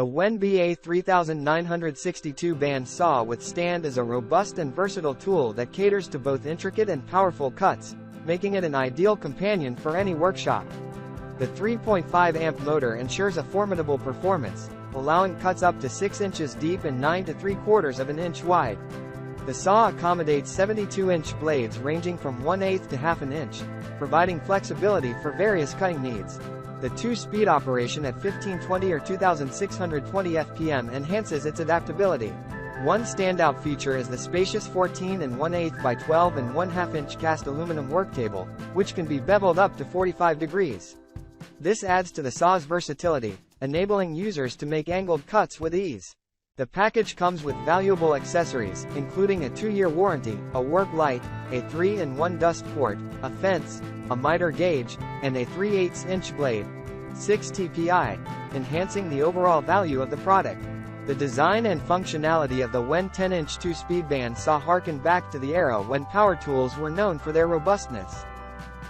WEN BA3962 Band Saw with stand is a robust and versatile tool that caters to both intricate and powerful cuts, making it an ideal companion for any workshop. The 3.5 amp motor ensures a formidable performance, allowing cuts up to 6 inches deep and 9 3/4 of an inch wide. The saw accommodates 72-inch blades ranging from 1/8 to ½ inch, providing flexibility for various cutting needs. The 2-speed operation at 1520 or 2620 fpm enhances its adaptability. One standout feature is the spacious 14 1/8 by 12 1/2 inch cast aluminum worktable, which can be beveled up to 45 degrees. This adds to the saw's versatility, enabling users to make angled cuts with ease. The package comes with valuable accessories, including a 2-year warranty, a work light, a 3-in-1 dust port, a fence, a miter gauge, and a 3/8 inch blade. 6 TPI, enhancing the overall value of the product. The design and functionality of the WEN 10-inch 2-speed band saw harken back to the era when power tools were known for their robustness.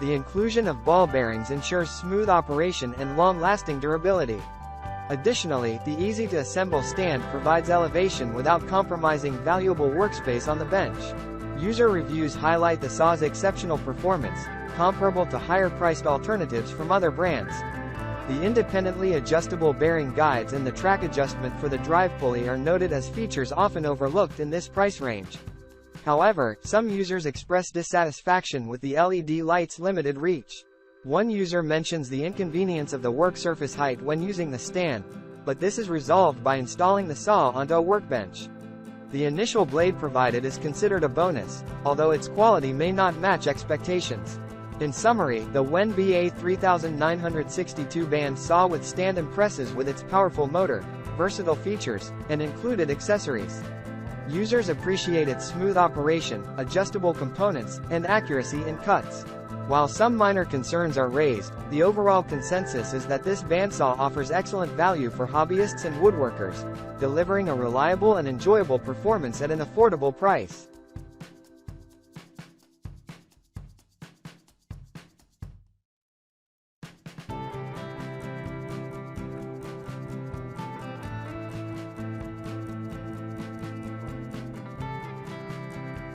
The inclusion of ball bearings ensures smooth operation and long-lasting durability. Additionally, the easy-to-assemble stand provides elevation without compromising valuable workspace on the bench. User reviews highlight the saw's exceptional performance, comparable to higher-priced alternatives from other brands. The independently adjustable bearing guides and the track adjustment for the drive pulley are noted as features often overlooked in this price range. However, some users express dissatisfaction with the LED light's limited reach. One user mentions the inconvenience of the work surface height when using the stand, but this is resolved by installing the saw onto a workbench. The initial blade provided is considered a bonus, although its quality may not match expectations. In summary, the WEN BA3962 Band Saw with stand impresses with its powerful motor, versatile features, and included accessories. Users appreciate its smooth operation, adjustable components, and accuracy in cuts. While some minor concerns are raised, the overall consensus is that this bandsaw offers excellent value for hobbyists and woodworkers, delivering a reliable and enjoyable performance at an affordable price.